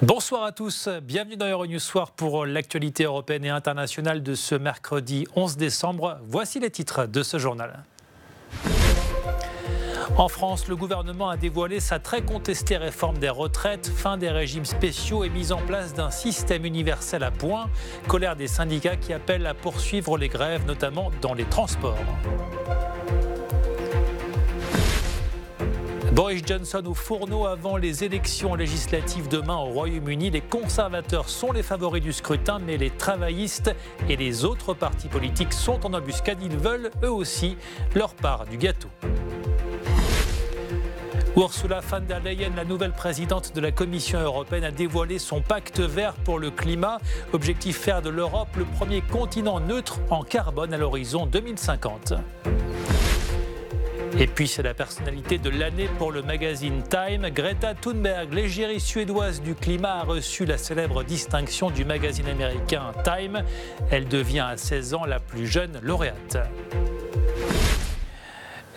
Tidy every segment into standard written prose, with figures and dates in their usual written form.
Bonsoir à tous, bienvenue dans Euronews Soir pour l'actualité européenne et internationale de ce mercredi 11 décembre. Voici les titres de ce journal. En France, le gouvernement a dévoilé sa très contestée réforme des retraites, fin des régimes spéciaux et mise en place d'un système universel à points. Colère des syndicats qui appellent à poursuivre les grèves, notamment dans les transports. Boris Johnson au fourneau avant les élections législatives demain au Royaume-Uni. Les conservateurs sont les favoris du scrutin, mais les travaillistes et les autres partis politiques sont en embuscade. Ils veulent eux aussi leur part du gâteau. Ursula von der Leyen, la nouvelle présidente de la Commission européenne, a dévoilé son pacte vert pour le climat. Objectif faire de l'Europe le premier continent neutre en carbone à l'horizon 2050. Et puis c'est la personnalité de l'année pour le magazine Time. Greta Thunberg, l'égérie suédoise du climat, a reçu la célèbre distinction du magazine américain Time. Elle devient à 16 ans la plus jeune lauréate.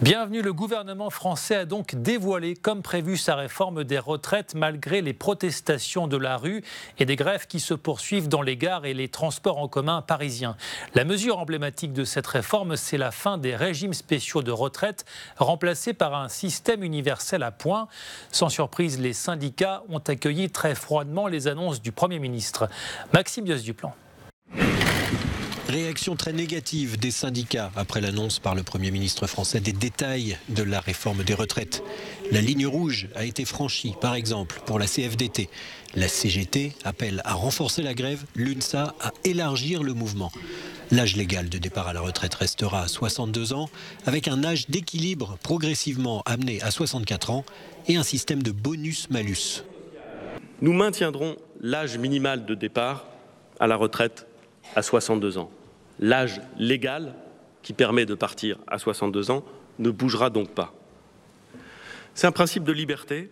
Bienvenue, le gouvernement français a donc dévoilé comme prévu sa réforme des retraites malgré les protestations de la rue et des grèves qui se poursuivent dans les gares et les transports en commun parisiens. La mesure emblématique de cette réforme, c'est la fin des régimes spéciaux de retraite remplacés par un système universel à points. Sans surprise, les syndicats ont accueilli très froidement les annonces du Premier ministre. Maxime Bios-Duplan. Réaction très négative des syndicats après l'annonce par le Premier ministre français des détails de la réforme des retraites. La ligne rouge a été franchie, par exemple, pour la CFDT. La CGT appelle à renforcer la grève, l'UNSA à élargir le mouvement. L'âge légal de départ à la retraite restera à 62 ans, avec un âge d'équilibre progressivement amené à 64 ans et un système de bonus-malus. Nous maintiendrons l'âge minimal de départ à la retraite à 62 ans. L'âge légal qui permet de partir à 62 ans ne bougera donc pas. C'est un principe de liberté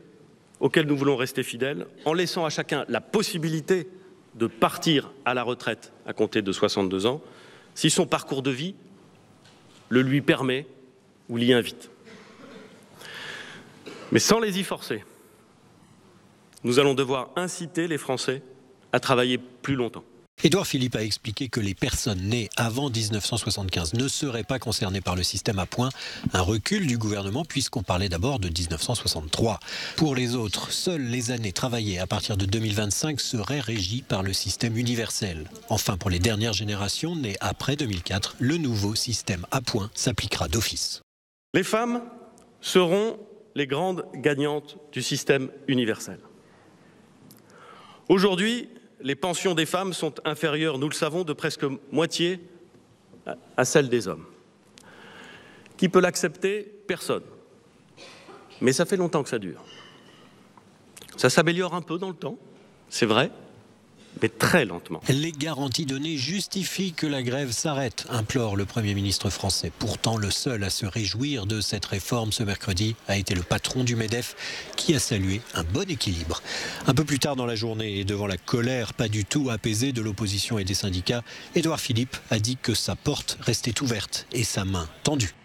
auquel nous voulons rester fidèles en laissant à chacun la possibilité de partir à la retraite à compter de 62 ans si son parcours de vie le lui permet ou l'y invite. Mais sans les y forcer, nous allons devoir inciter les Français à travailler plus longtemps. Édouard Philippe a expliqué que les personnes nées avant 1975 ne seraient pas concernées par le système à points. Un recul du gouvernement puisqu'on parlait d'abord de 1963. Pour les autres, seules les années travaillées à partir de 2025 seraient régies par le système universel. Enfin, pour les dernières générations nées après 2004, le nouveau système à points s'appliquera d'office. Les femmes seront les grandes gagnantes du système universel. Aujourd'hui, les pensions des femmes sont inférieures, nous le savons, de presque moitié à celles des hommes. Qui peut l'accepter? Personne. Mais ça fait longtemps que ça dure. Ça s'améliore un peu dans le temps, c'est vrai, mais très lentement. Les garanties données justifient que la grève s'arrête, implore le Premier ministre français. Pourtant, le seul à se réjouir de cette réforme ce mercredi a été le patron du MEDEF qui a salué un bon équilibre. Un peu plus tard dans la journée et devant la colère pas du tout apaisée de l'opposition et des syndicats, Édouard Philippe a dit que sa porte restait ouverte et sa main tendue.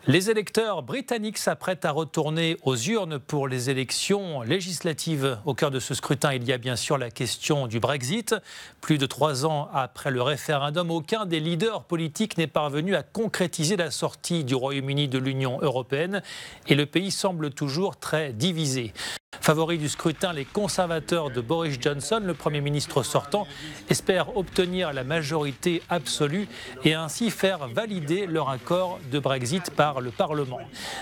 Les électeurs britanniques s'apprêtent à retourner aux urnes pour les élections législatives. Au cœur de ce scrutin, il y a bien sûr la question du Brexit. Plus de 3 ans après le référendum, aucun des leaders politiques n'est parvenu à concrétiser la sortie du Royaume-Uni de l'Union européenne et le pays semble toujours très divisé. Favoris du scrutin, les conservateurs de Boris Johnson, le Premier ministre sortant, espèrent obtenir la majorité absolue et ainsi faire valider leur accord de Brexit par le Parlement.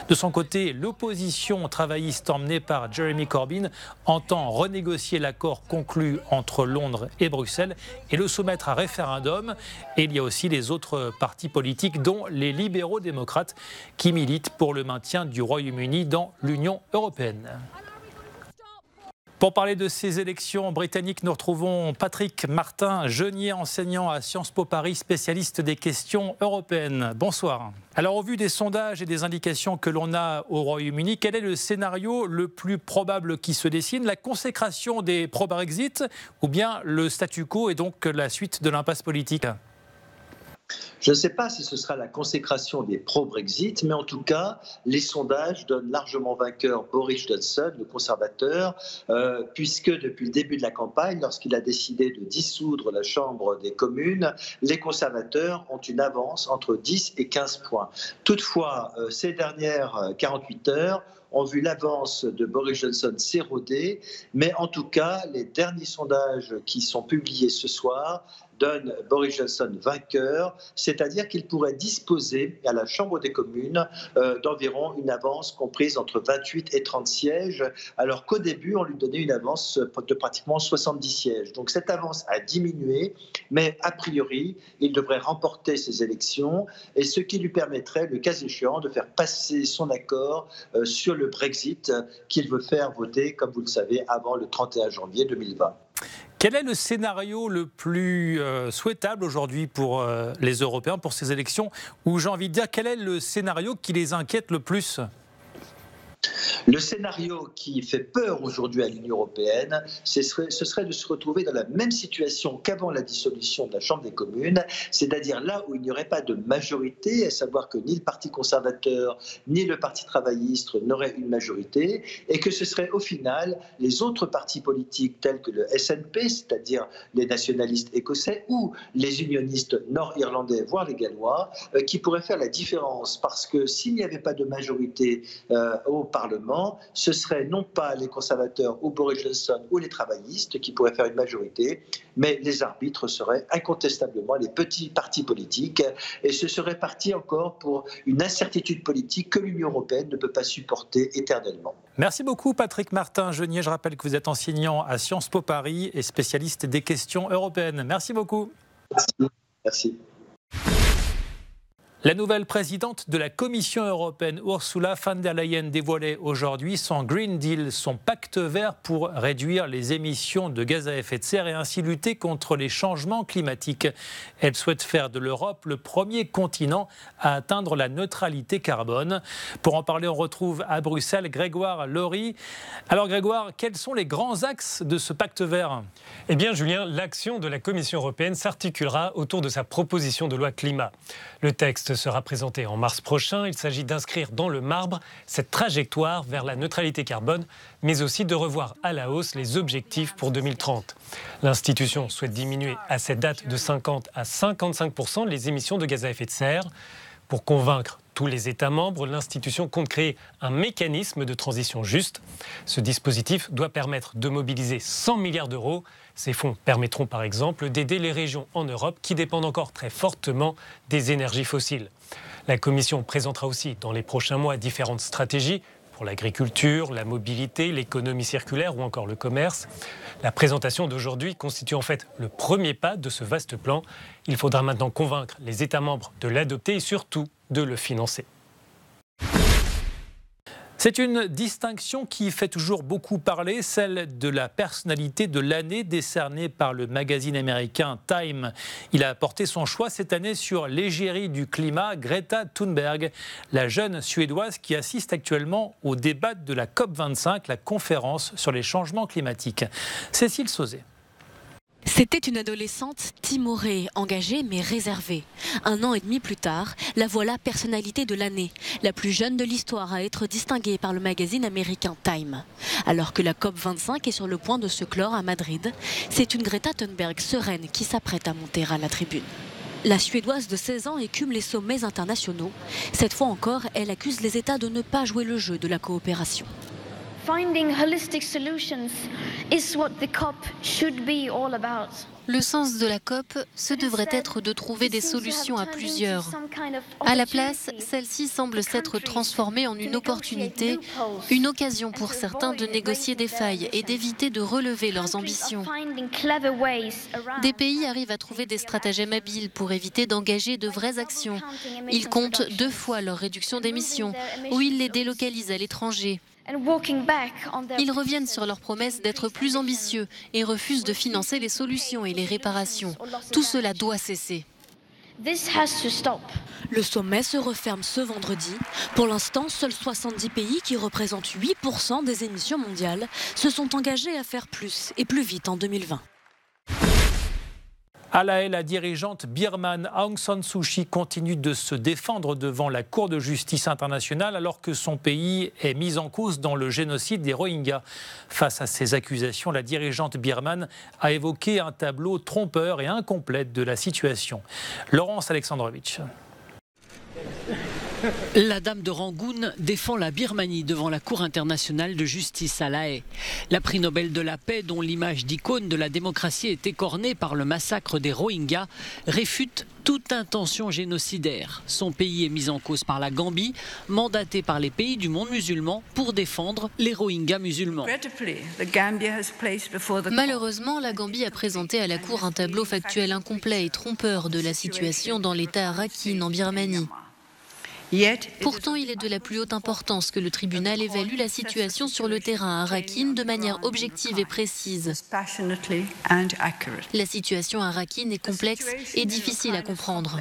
De son côté, l'opposition travailliste emmenée par Jeremy Corbyn entend renégocier l'accord conclu entre Londres et Bruxelles et le soumettre à référendum. Et il y a aussi les autres partis politiques, dont les libéraux démocrates, qui militent pour le maintien du Royaume-Uni dans l'Union européenne. Pour parler de ces élections britanniques, nous retrouvons Patrick Martin-Genier, enseignant à Sciences Po Paris, spécialiste des questions européennes. Bonsoir. Alors, au vu des sondages et des indications que l'on a au Royaume-Uni, quel est le scénario le plus probable qui se dessine? La consécration des pro-Brexit ou bien le statu quo et donc la suite de l'impasse politique? Je ne sais pas si ce sera la consécration des pro-Brexit, mais en tout cas, les sondages donnent largement vainqueur Boris Johnson, le conservateur, puisque depuis le début de la campagne, lorsqu'il a décidé de dissoudre la Chambre des communes, les conservateurs ont une avance entre 10 et 15 points. Toutefois, ces dernières 48 heures, ont vu l'avance de Boris Johnson s'éroder, mais en tout cas, les derniers sondages qui sont publiés ce soir donne Boris Johnson vainqueur, c'est-à-dire qu'il pourrait disposer à la Chambre des communes d'environ une avance comprise entre 28 et 30 sièges, alors qu'au début, on lui donnait une avance de pratiquement 70 sièges. Donc cette avance a diminué, mais a priori, il devrait remporter ces élections, et ce qui lui permettrait, le cas échéant, de faire passer son accord sur le Brexit qu'il veut faire voter, comme vous le savez, avant le 31 janvier 2020. Quel est le scénario le plus souhaitable aujourd'hui pour les Européens, pour ces élections, ou j'ai envie de dire, quel est le scénario qui les inquiète le plus ? Le scénario qui fait peur aujourd'hui à l'Union européenne, ce serait de se retrouver dans la même situation qu'avant la dissolution de la Chambre des communes, c'est-à-dire là où il n'y aurait pas de majorité, à savoir que ni le Parti conservateur ni le Parti travailliste n'auraient une majorité, et que ce serait au final les autres partis politiques tels que le SNP, c'est-à-dire les nationalistes écossais, ou les unionistes nord-irlandais, voire les gallois, qui pourraient faire la différence, parce que s'il n'y avait pas de majorité au Parlement, ce serait non pas les conservateurs ou Boris Johnson ou les travaillistes qui pourraient faire une majorité, mais les arbitres seraient incontestablement les petits partis politiques, et ce serait parti encore pour une incertitude politique que l'Union européenne ne peut pas supporter éternellement. Merci beaucoup Patrick Martin-Genier. Je rappelle que vous êtes enseignant à Sciences Po Paris et spécialiste des questions européennes. Merci beaucoup. Merci. La nouvelle présidente de la Commission européenne, Ursula von der Leyen, dévoilait aujourd'hui son Green Deal, son pacte vert pour réduire les émissions de gaz à effet de serre et ainsi lutter contre les changements climatiques. Elle souhaite faire de l'Europe le premier continent à atteindre la neutralité carbone. Pour en parler, on retrouve à Bruxelles Grégoire Laurie. Alors Grégoire, quels sont les grands axes de ce pacte vert ? Eh bien Julien, l'action de la Commission européenne s'articulera autour de sa proposition de loi climat. Le texte sera présenté en mars prochain. Il s'agit d'inscrire dans le marbre cette trajectoire vers la neutralité carbone, mais aussi de revoir à la hausse les objectifs pour 2030. L'institution souhaite diminuer à cette date de 50 à 55% les émissions de gaz à effet de serre. Pour convaincre tous les États membres, l'institution compte créer un mécanisme de transition juste. Ce dispositif doit permettre de mobiliser 100 milliards d'euros. Ces fonds permettront par exemple d'aider les régions en Europe qui dépendent encore très fortement des énergies fossiles. La Commission présentera aussi dans les prochains mois différentes stratégies pour l'agriculture, la mobilité, l'économie circulaire ou encore le commerce. La présentation d'aujourd'hui constitue en fait le premier pas de ce vaste plan. Il faudra maintenant convaincre les États membres de l'adopter et surtout de le financer. C'est une distinction qui fait toujours beaucoup parler, celle de la personnalité de l'année décernée par le magazine américain Time. Il a porté son choix cette année sur l'égérie du climat, Greta Thunberg, la jeune Suédoise qui assiste actuellement au débat de la COP25, la conférence sur les changements climatiques. Cécile Sauzet. C'était une adolescente timorée, engagée mais réservée. 1 an et demi plus tard, la voilà personnalité de l'année, la plus jeune de l'histoire à être distinguée par le magazine américain Time. Alors que la COP25 est sur le point de se clore à Madrid, c'est une Greta Thunberg sereine qui s'apprête à monter à la tribune. La Suédoise de 16 ans écume les sommets internationaux. Cette fois encore, elle accuse les États de ne pas jouer le jeu de la coopération. Finding holistic solutions is what the COP should be all about. Le sens de la COP, ce devrait être de trouver des solutions à plusieurs. À la place, celle-ci semble s'être transformée en une opportunité, une occasion pour certains de négocier des failles et d'éviter de relever leurs ambitions. Des pays arrivent à trouver des stratagèmes habiles pour éviter d'engager de vraies actions. Ils comptent 2 fois leur réduction d'émissions ou ils les délocalisent à l'étranger. Ils reviennent sur leur promesse d'être plus ambitieux et refusent de financer les solutions et les réparations. Tout cela doit cesser. Le sommet se referme ce vendredi. Pour l'instant, seuls 70 pays qui représentent 8% des émissions mondiales se sont engagés à faire plus et plus vite en 2020. À La Haye, la dirigeante birmane Aung San Suu Kyi continue de se défendre devant la Cour de justice internationale alors que son pays est mis en cause dans le génocide des Rohingyas. Face à ces accusations, la dirigeante birmane a évoqué un tableau trompeur et incomplet de la situation. Laurence Alexandrovitch. La dame de Rangoon défend la Birmanie devant la Cour internationale de justice à La Haye. La prix Nobel de la paix, dont l'image d'icône de la démocratie est écornée par le massacre des Rohingyas, réfute toute intention génocidaire. Son pays est mis en cause par la Gambie, mandatée par les pays du monde musulman pour défendre les Rohingyas musulmans. Malheureusement, la Gambie a présenté à la Cour un tableau factuel incomplet et trompeur de la situation dans l'État Rakhine en Birmanie. Pourtant, il est de la plus haute importance que le tribunal évalue la situation sur le terrain à Rakhine de manière objective et précise. La situation à Rakhine est complexe et difficile à comprendre.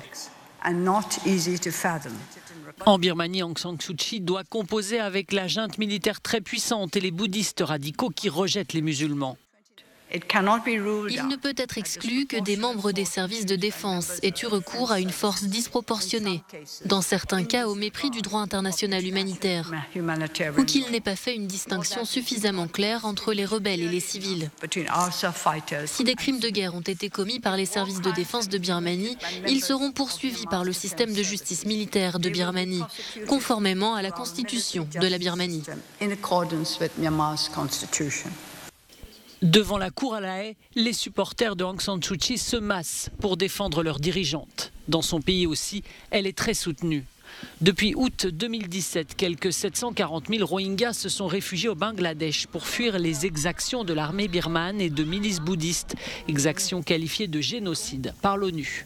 En Birmanie, Aung San Suu Kyi doit composer avec la junte militaire très puissante et les bouddhistes radicaux qui rejettent les musulmans. Il ne peut être exclu que des membres des services de défense aient eu recours à une force disproportionnée, dans certains cas au mépris du droit international humanitaire, ou qu'il n'ait pas fait une distinction suffisamment claire entre les rebelles et les civils. Si des crimes de guerre ont été commis par les services de défense de Birmanie, ils seront poursuivis par le système de justice militaire de Birmanie, conformément à la constitution de la Birmanie. Devant la cour à La Haye, les supporters de Aung San Suu Kyi se massent pour défendre leur dirigeante. Dans son pays aussi, elle est très soutenue. Depuis août 2017, quelques 740 000 Rohingyas se sont réfugiés au Bangladesh pour fuir les exactions de l'armée birmane et de milices bouddhistes, exactions qualifiées de génocide par l'ONU.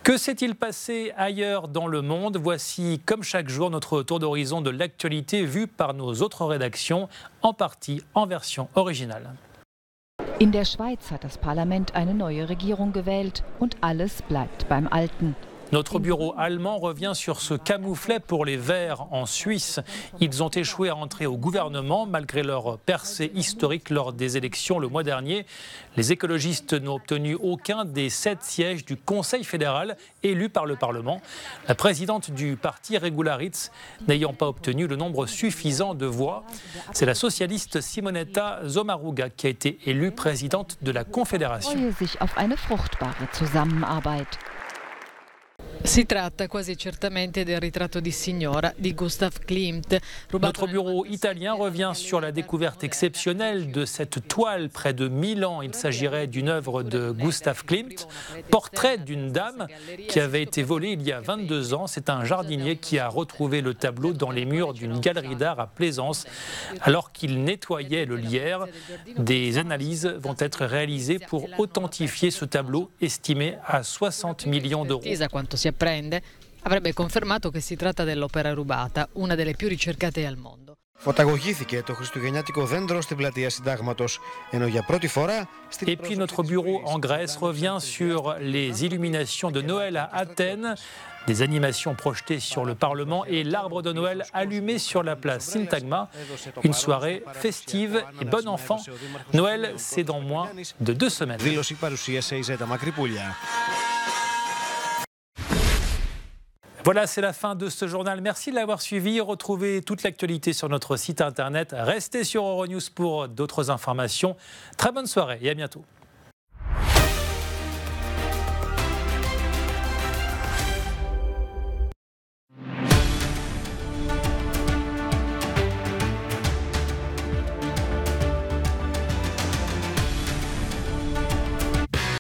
Que s'est-il passé ailleurs dans le monde? Voici, comme chaque jour, notre tour d'horizon de l'actualité vu par nos autres rédactions, en partie en version originale. In der Schweiz hat das Parlament eine neue Regierung gewählt und alles bleibt beim Alten. Notre bureau allemand revient sur ce camouflet pour les Verts en Suisse. Ils ont échoué à entrer au gouvernement malgré leur percée historique lors des élections le mois dernier. Les écologistes n'ont obtenu aucun des 7 sièges du Conseil fédéral élus par le Parlement. La présidente du parti Regularitz n'ayant pas obtenu le nombre suffisant de voix, c'est la socialiste Simonetta Sommaruga qui a été élue présidente de la Confédération. Si tratta quasi certamente del ritratto di signora di Gustav Klimt. Notre bureau italien revient sur la découverte exceptionnelle de cette toile près de 1000 ans. Il s'agirait d'une œuvre de Gustav Klimt, portrait d'une dame qui avait été volée il y a 22 ans. C'est un jardinier qui a retrouvé le tableau dans les murs d'une galerie d'art à Plaisance alors qu'il nettoyait le lierre. Des analyses vont être réalisées pour authentifier ce tableau estimé à 60 millions d'euros. Apprende, avrebbe confermato che si tratta dell'opera rubata, una delle più ricercate al mondo. Et puis notre bureau en Grèce revient sur les illuminations de Noël à Athènes, des animations projetées sur le Parlement et l'arbre de Noël allumé sur la place Syntagma. Une soirée festive et bon enfant. Noël, c'est dans moins de 2 semaines. Voilà, c'est la fin de ce journal. Merci de l'avoir suivi. Retrouvez toute l'actualité sur notre site internet. Restez sur Euronews pour d'autres informations. Très bonne soirée et à bientôt.